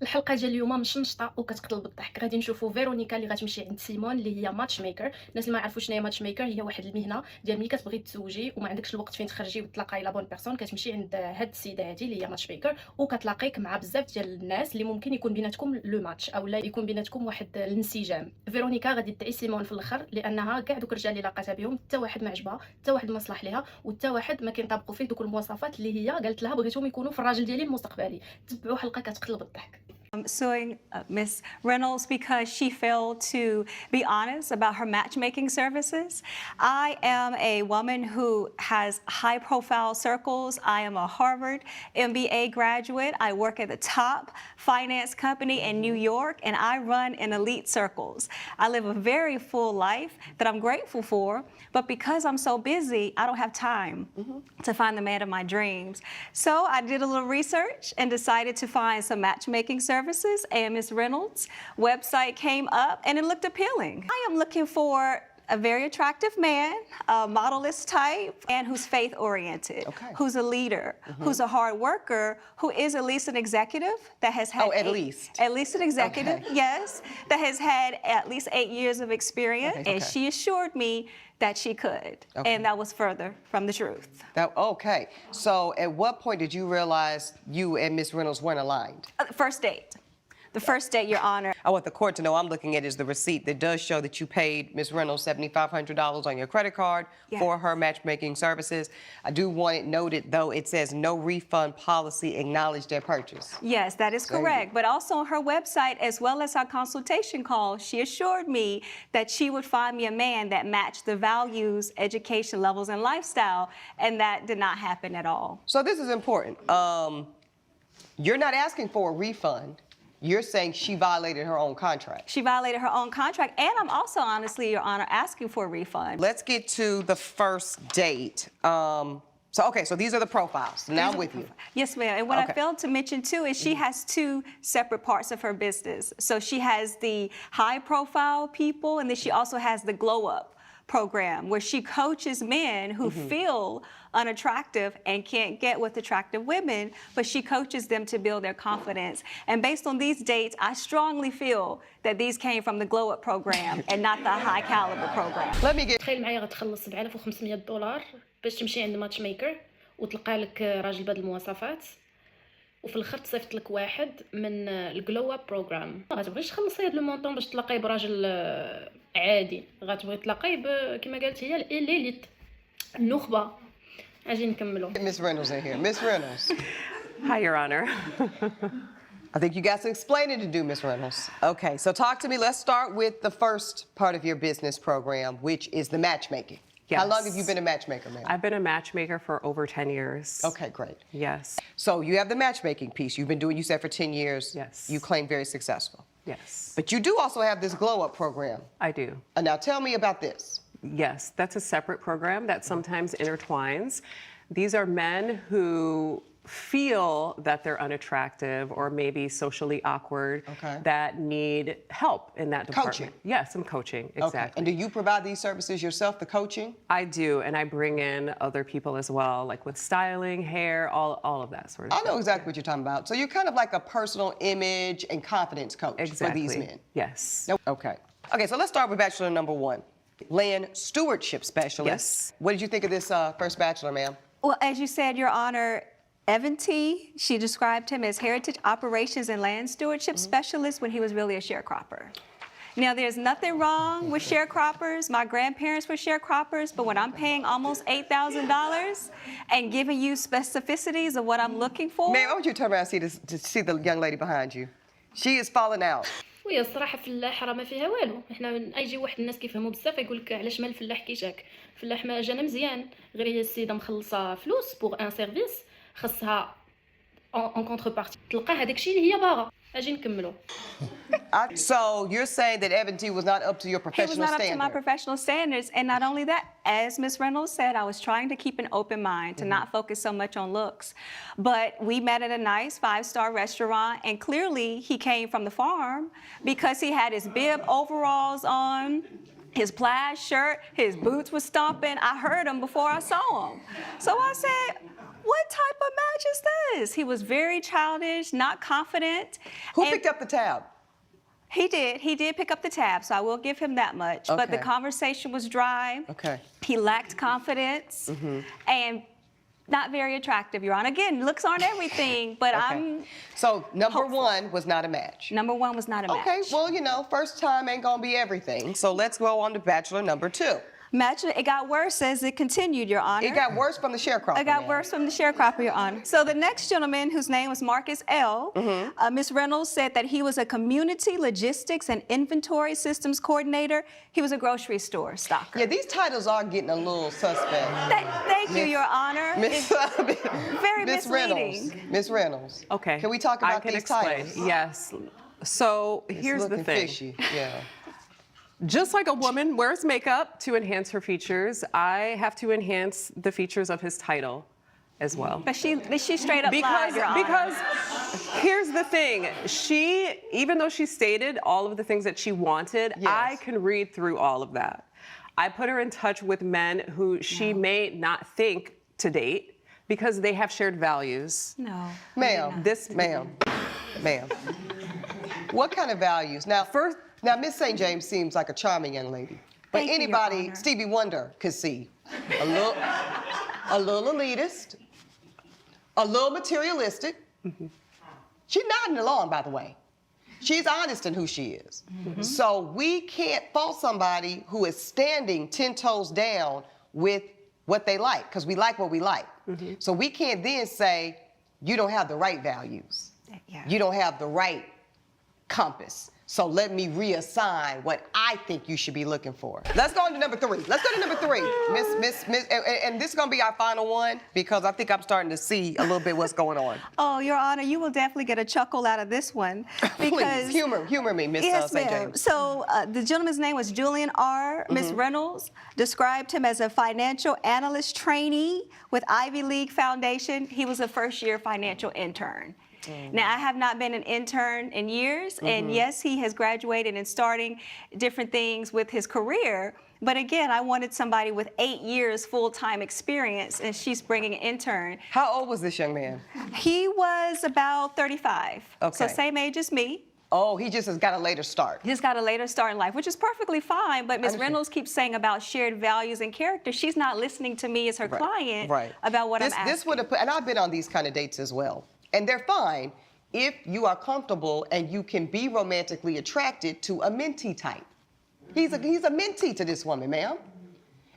الحلقه ديال اليوم مشنشطه وكتقلب بالضحك. غادي نشوفوا فيرونيكا اللي غتمشي عند سيمون اللي هي ماتش ميكر. الناس اللي ما يعرفوش شنو هي ماتش ميكر، هي واحد المهنه ديال ملي كتبغي تزوجي وما عندكش الوقت فين تخرجي وتلاقاي لا بون بيرسون، كتمشي عند هاد السيده هادي اللي هي ماتش ميكر وكتلاقيك مع بزاف ديال الناس اللي ممكن يكون بيناتكم لو ماتش او لا يكون بيناتكم واحد الانسجام. فيرونيكا غادي تدعي سيمون في الاخر لانها كاع دوك الرجال اللي لاقاتها بهم حتى واحد ما عجبها، حتى واحد ما صلح ليها، وحتى واحد ما كينطبقوا فيه دوك المواصفات اللي هي قالت لها بغيتهم يكونوا في الراجل ديالي المستقبلي. تبعوا حلقه كتقلب الضحك. Suing Miss Reynolds because she failed to be honest about her matchmaking services. I am a woman who has high-profile circles. I am a Harvard MBA graduate. I work at the top finance company in New York, and I run in elite circles. I live a very full life that I'm grateful for, but because I'm so busy, I don't have time to find the man of my dreams. So I did a little research and decided to find some matchmaking services, and Miss Reynolds' website came up and it looked appealing. I am looking for a very attractive man, a modelist type, and who's faith-oriented, who's a leader, who's a hard worker, who is at least an executive that has had at least an executive, yes, that has had at least 8 years of experience, and she assured me that she could, and that was further from the truth. So at what point did you realize you and Miss Reynolds weren't aligned? First date. The first date, Your Honor. I want the court to know I'm looking at is the receipt that does show that you paid Miss Reynolds $7,500 on your credit card for her matchmaking services. I do want it noted, though, it says no refund policy acknowledged their purchase. Yes, that is correct. But also on her website, as well as our consultation call, she assured me that she would find me a man that matched the values, education levels, and lifestyle, and that did not happen at all. So this is important. You're not asking for a refund. You're saying she violated her own contract. She violated her own contract, and I'm also, honestly, Your Honor, asking for a refund. Let's get to the first date. So these are the profiles. Now I'm with you. Yes, ma'am. And what I failed to mention, too, is she has two separate parts of her business. So she has the high-profile people, and then she also has the glow-up program where she coaches men who feel unattractive and can't get with attractive women, but she coaches them to build their confidence. And based on these dates, I strongly feel that these came from the glow up program and not the high caliber program. Let me get تخيل معايا غتخلص $7,500 باش تمشي عند ماتش ميكر وتلقى لك راجل بهاد المواصفات، وفي الاخر تصيفط لك واحد من الجلو اب بروجرام. ما غتبغيش تخلصي هاد المونطون باش تلاقاي براجل عادي، غتبغي تلاقاي كما قالت هي الاليت، النخبه. اجي نكملوا. Miss Reynolds in here. Miss Reynolds. Hi, Your Honor. I think you got some explaining to do, Miss Reynolds. Okay, so talk to me. Let's start with the first part of your business program, which is the matchmaking. Yes. How long have you been a matchmaker, ma'am? I've been a matchmaker for over 10 years. Okay, great. Yes. So you have the matchmaking piece. You've been doing, you said, for 10 years. Yes. You claim very successful. Yes. But you do also have this glow-up program. I do. Now tell me about this. Yes, that's a separate program that sometimes intertwines. These are men who feel that they're unattractive or maybe socially awkward that need help in that department. Coaching. Yes, some coaching, exactly. And do you provide these services yourself, the coaching? I do, and I bring in other people as well, like with styling, hair, all of that sort of stuff. I know exactly what you're talking about. So you're kind of like a personal image and confidence coach for these men. Yes. Okay, so let's start with bachelor number 1. Land Stewardship Specialist. Yes. What did you think of this first bachelor, ma'am? Well, as you said, Your Honor, Evan T., she described him as Heritage Operations and Land Stewardship Specialist when he was really a sharecropper. Now, there's nothing wrong with sharecroppers. My grandparents were sharecroppers, but when I'm paying almost $8,000 and giving you specificities of what I'm looking for... Ma'am, I want you to turn around and see the young lady behind you. She is falling out. وهي الصراحه فلاح راه ما فيها والو. احنا يجي واحد الناس كيفهموا بزاف يقول لك علاش ما الفلاح كيجاك. الفلاح ما جانا مزيان، غير هي السيده مخلصه فلوس بوغ ان سيرفيس، خاصها اون كونتربارتي تلقى هذاك الشيء اللي هي باغا. اجي نكملوا. So you're saying that Evan T was not up to your professional standards? He was not standard. up to my professional standards, and not only that, as Ms. Reynolds said, I was trying to keep an open mind, to not focus so much on looks. But we met at a nice 5-star restaurant, and clearly he came from the farm because he had his bib overalls on, his plaid shirt, his boots were stomping. I heard him before I saw him. So I said, what type of match is this? He was very childish, not confident. Who picked up the tab? He did pick up the tab, so I will give him that much. But the Okay. conversation was dry. Okay. He lacked confidence and not very attractive, Your Honor. Again, looks aren't everything, but Okay. So number hopeful. one was not a match. number one was not a match. Okay, well, you know, first time ain't gonna be everything. So let's go on to bachelor number two. Match, it got worse as it continued, Your Honor. It got worse from the sharecropper. It got man. worse from the sharecropper, Your Honor. So the next gentleman, whose name was Marcus L., Ms. Reynolds said that he was a community logistics and inventory systems coordinator. He was a grocery store stocker. Yeah, these titles are getting a little suspect. Thank you, Miss- Your Honor. Miss, very Miss Reynolds. misleading. Miss Reynolds. Okay. Can we talk about I can these explain. titles? Yes. So It's here's the looking thing. Fishy. Yeah. Just like a woman wears makeup to enhance her features, I have to enhance the features of his title as well. But she straight up lied, Your Honor. Because here's the thing, she, even though she stated all of the things that she wanted, Yes. I can read through all of that. I put her in touch with men who she may not think to date because they have shared values. No. Ma'am, ma'am. What kind of values? Now, now Miss St. James seems like a charming young lady, but Thank you, Your anybody, Honor. Stevie Wonder could see a little elitist, a little materialistic. She's nodding along, by the way. She's honest in who she is. So we can't fault somebody who is standing 10 toes down with what they like, because we like what we like. So we can't then say, you don't have the right values. Yeah. You don't have the right compass. So let me reassign what I think you should be looking for. Let's go on to number three. Let's go to number three. Miss, and this is gonna be our final one because I think I'm starting to see a little bit what's going on. Oh, Your Honor, you will definitely get a chuckle out of this one. Because Please, humor me, Miss Yes, St. ma'am. James. So the gentleman's name was Julian R. Ms. Reynolds described him as a financial analyst trainee with Ivy League Foundation. He was a first-year financial intern. Now, I have not been an intern in years, and yes, he has graduated and starting different things with his career. But again, I wanted somebody with 8 years full-time experience, and she's bringing an intern. How old was this young man? He was about 35, so Okay. same age as me. Oh, he just has got a later start. He's got a later start in life, which is perfectly fine. But Ms. understand. Reynolds keeps saying about shared values and character. She's not listening to me as her client about what I'm asking. This would have put, and I've been on these kind of dates as well. And they're fine if you are comfortable and you can be romantically attracted to a mentee type. He's a mentee to this woman, ma'am.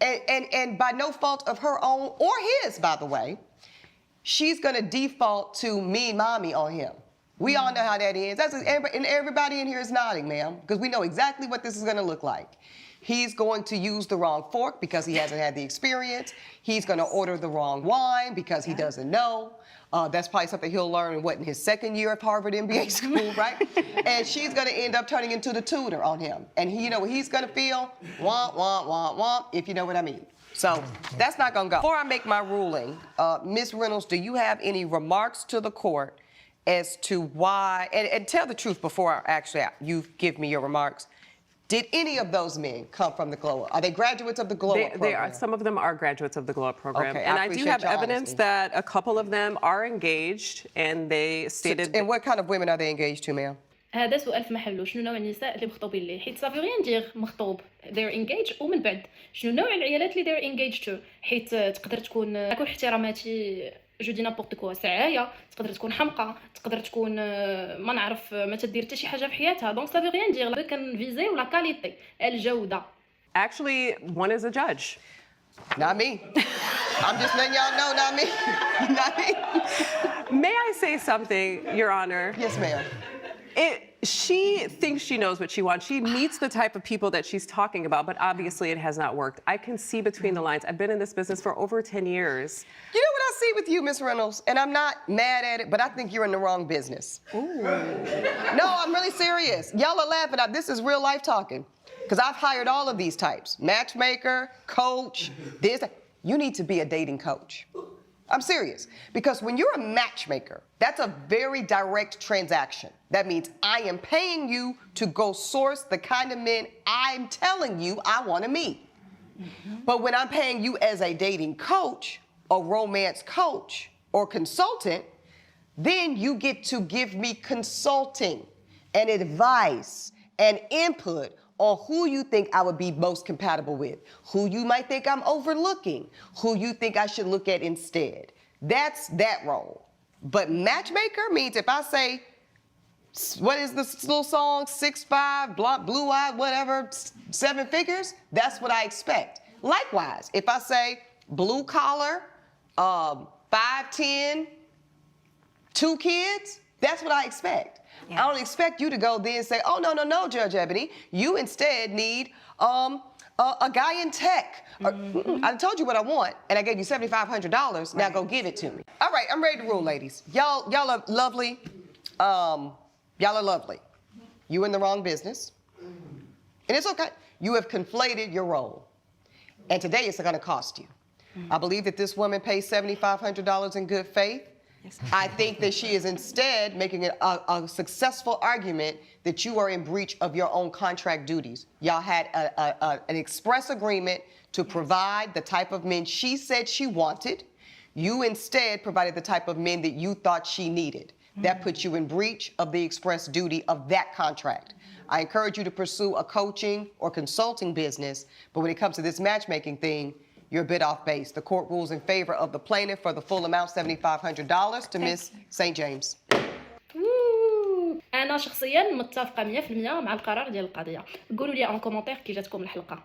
And by no fault of her own or his, by the way, she's gonna default to mean mommy on him. We all know how that ends. And everybody in here is nodding, ma'am, because we know exactly what this is gonna look like. He's going to use the wrong fork because he hasn't had the experience. He's gonna order the wrong wine because he doesn't know. That's probably something he'll learn in his second year of Harvard MBA school, right? And she's gonna end up turning into the tutor on him. And he, you know what he's gonna feel? Womp, womp, womp, womp, if you know what I mean. So that's not gonna go. Before I make my ruling, Ms. Reynolds, do you have any remarks to the court as to why, and tell the truth before you give me your remarks. Did any of those men come from the Glow Up? Are they graduates of the Glow Up program? They are. Some of them are graduates of the Glow Up program. Okay, and I I do appreciate have your evidence honesty. that a couple of them are engaged, and they stated. And what kind of women are they engaged to, ma'am? هذا سؤال في محله. شنو نوع النساء اللي مخطوبين ليه؟ حيت صافي غير ندير مخطوب they're engaged ومن بعد شنو نوع العيالات اللي they're engaged to. حيت تقدر تكون احتراماتي جو دي نابورت كوا سعايه، تقدر تكون حمقى، تقدر تكون ما نعرف ما تدير حتى شي حاجه في حياتها. دونك صافي غير ندير كنفيزيو لا كاليتي الجوده. Actually, one is a judge. Not me. I'm just letting y'all know, not me. Not me. May I say something, Your Honor? Yes, ma'am. She thinks she knows what she wants. She meets the type of people that she's talking about, but obviously it has not worked. I can see between the lines. I've been in this business for over 10 years. You know what I see with you, Miss Reynolds? And I'm not mad at it, but I think you're in the wrong business. Ooh. No, I'm really serious. Y'all are laughing. This is real life talking. Because I've hired all of these types. Matchmaker, coach, this. You need to be a dating coach. I'm serious. Because when you're a matchmaker, that's a very direct transaction. That means I am paying you to go source the kind of men I'm telling you I want to meet. But when I'm paying you as a dating coach, a romance coach or consultant, then you get to give me consulting and advice and input on who you think I would be most compatible with, who you might think I'm overlooking, who you think I should look at instead. That's that role. But matchmaker means if I say, what is this little song, 6'5", blue-eyed, whatever, 7 figures, that's what I expect. Likewise, if I say blue collar, 5'10", 2 kids, that's what I expect. I don't expect you to go then and say, oh, no, Judge Ebony, you instead need a guy in tech. I told you what I want, and I gave you $7,500. Now go give it to me. All right, I'm ready to rule, ladies. Y'all are lovely. Y'all are lovely. You in the wrong business. And it's okay. You have conflated your role. And today it's going to cost you. I believe that this woman pays $7,500 in good faith. Yes. I think that she is instead making a successful argument that you are in breach of your own contract duties. Y'all had an express agreement to provide the type of men she said she wanted. You instead provided the type of men that you thought she needed. That puts you in breach of the express duty of that contract. I encourage you to pursue a coaching or consulting business, but when it comes to this matchmaking thing, you're a bit off base. The court rules in favor of the plaintiff for the full amount, $7,500 to Miss St. James. انا شخصيا متفقه 100% مع القرار ديال القضيه. قولوا لي ان كومونتير كي جاتكم الحلقه.